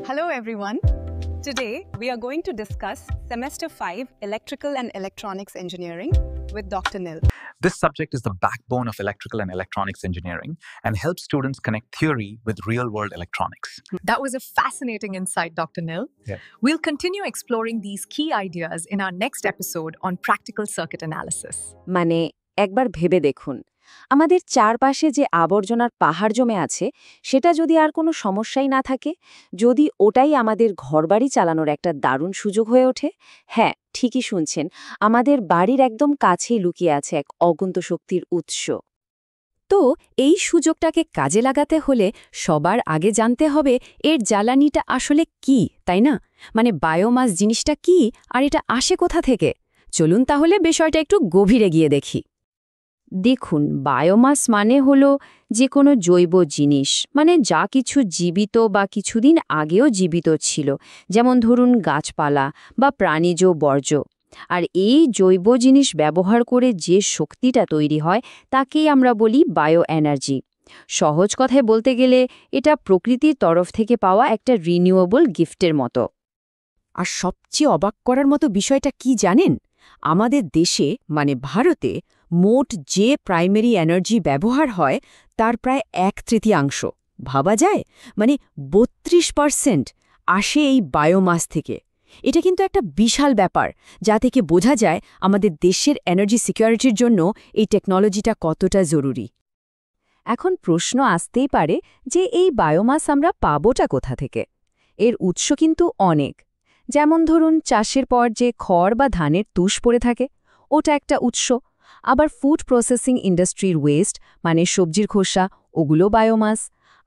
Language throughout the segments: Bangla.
Hello everyone. Today we are going to discuss Semester 5 Electrical and Electronics Engineering with Dr. Nil. This subject is the backbone of electrical and electronics engineering and helps students connect theory with real-world electronics. That was a fascinating insight, Dr. Nil. Yeah. We'll continue exploring these key ideas in our next episode on practical circuit analysis. মানে একবার ভেবে দেখুন, আমাদের চারপাশে যে আবর্জনার পাহাড় জমে আছে সেটা যদি আর কোনো সমস্যাই না থাকে, যদি ওটাই আমাদের ঘরবাড়ি চালানোর একটা দারুণ সুযোগ হয়ে ওঠে। হ্যাঁ, ঠিকই শুনছেন, আমাদের বাড়ির একদম কাছেই লুকিয়ে আছে এক অগুন্ত শক্তির উৎস। তো এই সুযোগটাকে কাজে লাগাতে হলে সবার আগে জানতে হবে এর জ্বালানিটা আসলে কি, তাই না? মানে বায়োমাস জিনিসটা কি আর এটা আসে কোথা থেকে? চলুন তাহলে বিষয়টা একটু গভীরে গিয়ে দেখি। দেখুন, বায়োমাস মানে হলো যে কোনো জৈব জিনিস, মানে যা কিছু জীবিত বা কিছুদিন আগেও জীবিত ছিল, যেমন ধরুন গাছপালা বা প্রাণীজ বর্জ্য। আর এই জৈব জিনিস ব্যবহার করে যে শক্তিটা তৈরি হয় তাকেই আমরা বলি বায়ো এনার্জি। সহজ কথায় বলতে গেলে এটা প্রকৃতির তরফ থেকে পাওয়া একটা রিনিউয়েবল গিফটের মতো। আর সবচেয়ে অবাক করার মতো বিষয়টা কি জানেন? আমাদের দেশে মানে ভারতে মোট যে প্রাইমারি এনার্জি ব্যবহার হয় তার প্রায় 1/3 ভাবা যায়, মানে 32% আসে এই বায়োমাস থেকে। এটা কিন্তু একটা বিশাল ব্যাপার, যা থেকে বোঝা যায় আমাদের দেশের এনার্জি সিকিউরিটির জন্য এই টেকনোলজিটা কতটা জরুরি। এখন প্রশ্ন আসতেই পারে যে এই বায়োমাস আমরা পাবোটা কোথা থেকে? এর উৎস কিন্তু অনেক। যেমন ধরুন চাষের পর যে খড় বা ধানের তুষ পড়ে থাকে, ওটা একটা উৎস। আবার ফুড প্রসেসিং ইন্ডাস্ট্রির ওয়েস্ট মানে সবজির খোসা, ওগুলো বায়োমাস।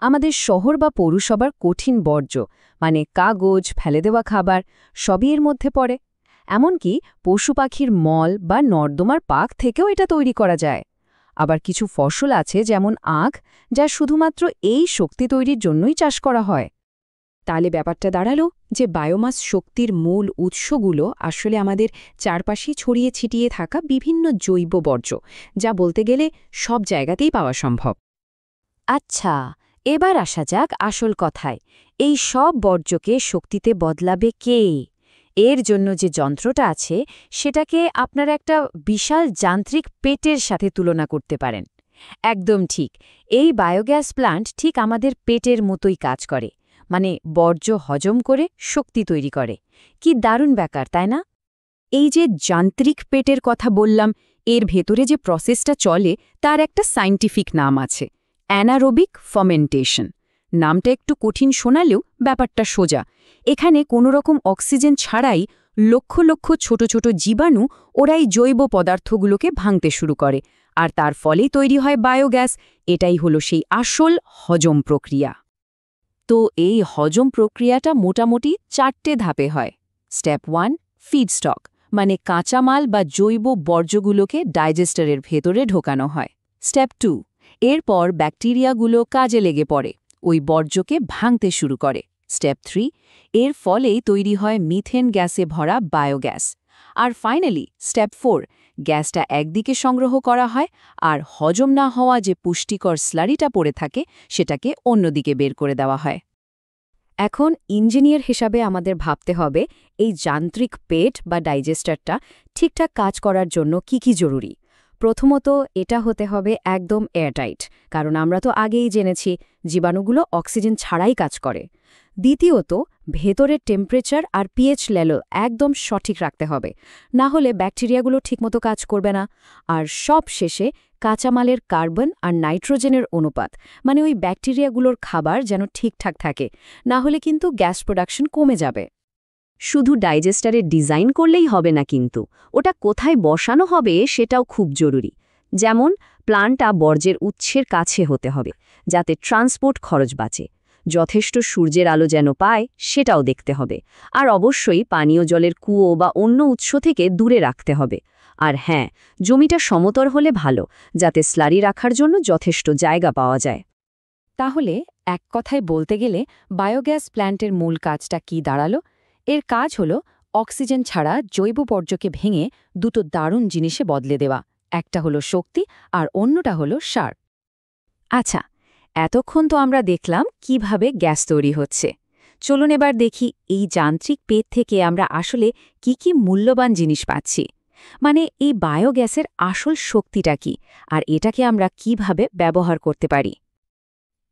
আমাদের শহর বা পৌরসভার কঠিন বর্জ্য মানে কাগজ, ফেলে দেওয়া খাবার, সবই এর মধ্যে পড়ে। এমনকি পশু পাখির মল বা নর্দমার পাক থেকেও এটা তৈরি করা যায়। আবার কিছু ফসল আছে যেমন আখ, যা শুধুমাত্র এই শক্তি তৈরির জন্যই চাষ করা হয়। তাহলে ব্যাপারটা দাঁড়ালো যে বায়োমাস শক্তির মূল উৎসগুলো আসলে আমাদের চারপাশেই ছড়িয়ে ছিটিয়ে থাকা বিভিন্ন জৈব বর্জ্য, যা বলতে গেলে সব জায়গাতেই পাওয়া সম্ভব। আচ্ছা, এবার আসা যাক আসল কথায়। এই সব বর্জ্যকে শক্তিতে বদলাবে কে? এর জন্য যে যন্ত্রটা আছে সেটাকে আপনারা একটা বিশাল যান্ত্রিক পেটের সাথে তুলনা করতে পারেন। একদম ঠিক, এই বায়োগ্যাস প্ল্যান্ট ঠিক আমাদের পেটের মতোই কাজ করে, মানে বর্জ্য হজম করে শক্তি তৈরি করে। কি দারুণ ব্যাপার, তাই না? এই যে যান্ত্রিক পেটের কথা বললাম, এর ভেতরে যে প্রসেসটা চলে তার একটা সায়েন্টিফিক নাম আছে, অ্যানারোবিক ফার্মেন্টেশন। নামটা একটু কঠিন শোনালেও ব্যাপারটা সোজা। এখানে কোনো রকম অক্সিজেন ছাড়াই লক্ষ লক্ষ ছোট ছোট জীবাণু ওরাই জৈব পদার্থগুলোকে ভাঙতে শুরু করে, আর তার ফলেই তৈরি হয় বায়োগ্যাস। এটাই হলো সেই আসল হজম প্রক্রিয়া। তো এই হজম প্রক্রিয়াটা মোটামুটি 4টে ধাপে হয়। স্টেপ 1, ফিডস্টক মানে কাঁচামাল বা জৈব বর্জ্যগুলোকে ডাইজেস্টারের ভেতরে ঢোকানো হয়। স্টেপ 2, এরপর ব্যাকটেরিয়াগুলো কাজে লেগে পড়ে, ওই বর্জ্যকে ভাঙতে শুরু করে। স্টেপ 3, এর ফলেই তৈরি হয় মিথেন গ্যাসে ভরা বায়োগ্যাস। আর ফাইনালি স্টেপ 4, গ্যাসটা একদিকে সংগ্রহ করা হয় আর হজম না হওয়া যে পুষ্টিকর স্লারিটা পড়ে থাকে সেটাকে অন্যদিকে বের করে দেওয়া হয়। এখন ইঞ্জিনিয়ার হিসাবে আমাদের ভাবতে হবে এই যান্ত্রিক পেট বা ডাইজেস্টারটা ঠিকঠাক কাজ করার জন্য কি কি জরুরি। প্রথমত, এটা হতে হবে একদম এয়ারটাইট, কারণ আমরা তো আগেই জেনেছি জীবাণুগুলো অক্সিজেন ছাড়াই কাজ করে। দ্বিতীয়ত, ভেতরের টেম্পারেচার আর পিএইচ লেভেল একদম সঠিক রাখতে হবে, না হলে ব্যাকটেরিয়াগুলো ঠিকমতো কাজ করবে না। আর সব শেষে কাঁচামালের কার্বন আর নাইট্রোজেনের অনুপাত, মানে ওই ব্যাকটেরিয়াগুলোর খাবার যেন ঠিকঠাক থাকে, না হলে কিন্তু গ্যাস প্রোডাকশন কমে যাবে। শুধু ডাইজেস্টারের ডিজাইন করলেই হবে না, কিন্তু ওটা কোথায় বসানো হবে সেটাও খুব জরুরি। যেমন প্ল্যান্টটা বর্জ্যের উৎসের কাছে হতে হবে, যাতে ট্রান্সপোর্ট খরচ বাঁচে। যথেষ্ট সূর্যের আলো যেন পায় সেটাও দেখতে হবে। আর অবশ্যই পানীয় জলের কুয়ো বা অন্য উৎস থেকে দূরে রাখতে হবে। আর হ্যাঁ, জমিটা সমতল হলে ভালো, যাতে স্লারি রাখার জন্য যথেষ্ট জায়গা পাওয়া যায়। তাহলে এক কথায় বলতে গেলে বায়োগ্যাস প্ল্যান্টের মূল কাজটা কি দাঁড়ালো? এর কাজ হলো অক্সিজেন ছাড়া জৈব বর্জ্যকে ভেঙে দুটো দারুণ জিনিসে বদলে দেওয়া। একটা হলো শক্তি আর অন্যটা হলো সার। আচ্ছা, এতক্ষণ তো আমরা দেখলাম কিভাবে গ্যাস তৈরি হচ্ছে। চলুন এবার দেখি এই যান্ত্রিক পেট থেকে আমরা আসলে কি কি মূল্যবান জিনিস পাচ্ছি। মানে এই বায়োগ্যাসের আসল শক্তিটা কি, আর এটাকে আমরা কিভাবে ব্যবহার করতে পারি।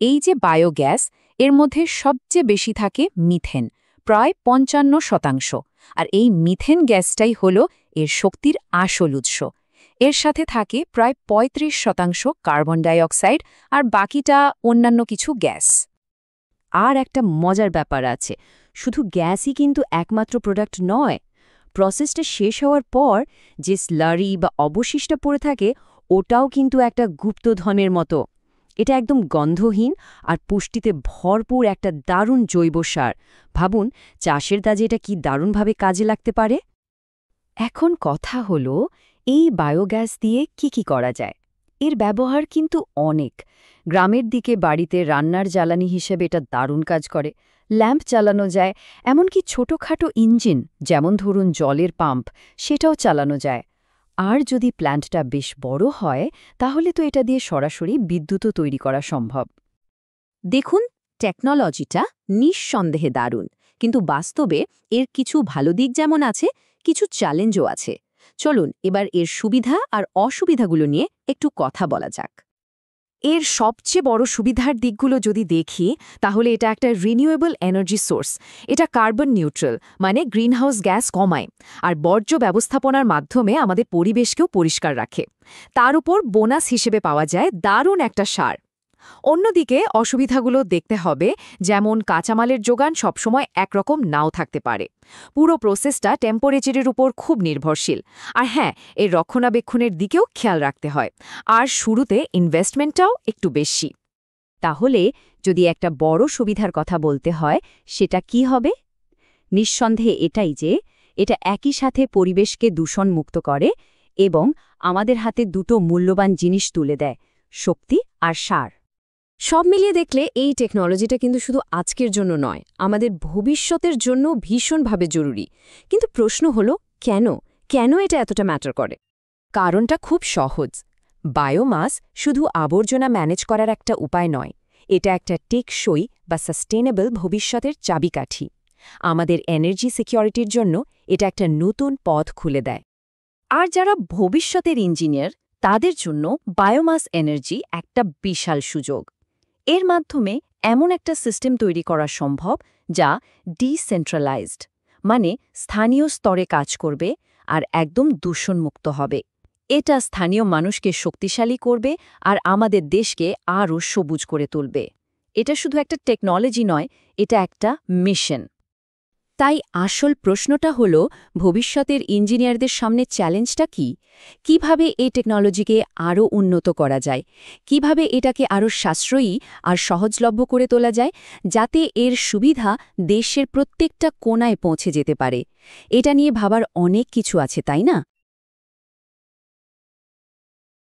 এই যে বায়োগ্যাস, এর মধ্যে সবচেয়ে বেশি থাকে মিথেন, প্রায় ৫৫%। আর এই মিথেন গ্যাসটাই হল এর শক্তির আসল উৎস। এর সাথে থাকে প্রায় ৩৫% কার্বন ডাইঅক্সাইড, আর বাকিটা অন্যান্য কিছু গ্যাস। আর একটা মজার ব্যাপার আছে, শুধু গ্যাসই কিন্তু একমাত্র প্রোডাক্ট নয়। প্রসেসটা শেষ হওয়ার পর যে স্লারি বা অবশিষ্ট পড়ে থাকে, ওটাও কিন্তু একটা গুপ্তধনের মতো। এটা একদম গন্ধহীন আর পুষ্টিতে ভরপুর একটা দারুণ জৈব সার। ভাবুন চাষের কাজে এটা কি দারুণভাবে কাজে লাগতে পারে। এখন কথা হলো, এই বায়োগ্যাস দিয়ে কি করা যায়। এর ব্যবহার কিন্তু অনেক। গ্রামের দিকে বাড়িতে রান্নার জ্বালানি হিসেবে এটা দারুণ কাজ করে। ল্যাম্প চালানো যায়, এমনকি ছোটখাটো ইঞ্জিন যেমন ধরুন জলের পাম্প, সেটাও চালানো যায়। আর যদি প্ল্যান্টটা বেশ বড় হয়, তাহলে তো এটা দিয়ে সরাসরি বিদ্যুৎও তৈরি করা সম্ভব। দেখুন, টেকনোলজিটা নিঃসন্দেহে দারুণ, কিন্তু বাস্তবে এর কিছু ভালো দিক যেমন আছে, কিছু চ্যালেঞ্জও আছে। চলুন এবার এর সুবিধা আর অসুবিধাগুলো নিয়ে একটু কথা বলা যাক। এর সবচেয়ে বড় সুবিধার দিকগুলো যদি দেখি, তাহলে এটা একটা রিনিউয়েবল এনার্জি সোর্স। এটা কার্বন নিউট্রাল, মানে গ্রিনহাউস গ্যাস কমায়, আর বর্জ্য ব্যবস্থাপনার মাধ্যমে আমাদের পরিবেশকেও পরিষ্কার রাখে। তার উপর বোনাস হিসেবে পাওয়া যায় দারুণ একটা সার। অন্যদিকে অসুবিধাগুলো দেখতে হবে, যেমন কাঁচামালের যোগান সবসময় একরকম নাও থাকতে পারে। পুরো প্রসেসটা টেম্পারেচারের উপর খুব নির্ভরশীল। আর হ্যাঁ, এর রক্ষণাবেক্ষণের দিকেও খেয়াল রাখতে হয়। আর শুরুতে ইনভেস্টমেন্টটাও একটু বেশি। তাহলে যদি একটা বড় সুবিধার কথা বলতে হয়, সেটা কি হবে? নিঃসন্দেহে এটাই যে এটা একই সাথে পরিবেশকে দূষণমুক্ত করে এবং আমাদের হাতে দুটো মূল্যবান জিনিস তুলে দেয়, শক্তি আর সার। সব মিলিয়ে দেখলে এই টেকনোলজিটা কিন্তু শুধু আজকের জন্য নয়, আমাদের ভবিষ্যতের জন্য ভীষণভাবে জরুরি। কিন্তু প্রশ্ন হলো, কেন এটা এতটা ম্যাটার করে? কারণটা খুব সহজ। বায়োমাস শুধু আবর্জনা ম্যানেজ করার একটা উপায় নয়, এটা একটা টেকসই বা সাস্টেনেবল ভবিষ্যতের চাবিকাঠি। আমাদের এনার্জি সিকিউরিটির জন্য এটা একটা নতুন পথ খুলে দেয়। আর যারা ভবিষ্যতের ইঞ্জিনিয়ার, তাদের জন্য বায়োমাস এনার্জি একটা বিশাল সুযোগ। এর মাধ্যমে এমন একটা সিস্টেম তৈরি করা সম্ভব যা ডিসেন্ট্রালাইজড, মানে স্থানীয় স্তরে কাজ করবে আর একদম দূষণমুক্ত হবে। এটা স্থানীয় মানুষকে শক্তিশালী করবে আর আমাদের দেশকে আরও সবুজ করে তুলবে। এটা শুধু একটা টেকনোলজি নয়, এটা একটা মিশন। তাই আসল প্রশ্নটা হলো, ভবিষ্যতের ইঞ্জিনিয়ারদের সামনে চ্যালেঞ্জটা কি? কিভাবে এই টেকনোলজিকে আরও উন্নত করা যায়? কিভাবে এটাকে আরও সাশ্রয়ী আর সহজলভ্য করে তোলা যায়, যাতে এর সুবিধা দেশের প্রত্যেকটা কোণায় পৌঁছে যেতে পারে? এটা নিয়ে ভাবার অনেক কিছু আছে, তাই না?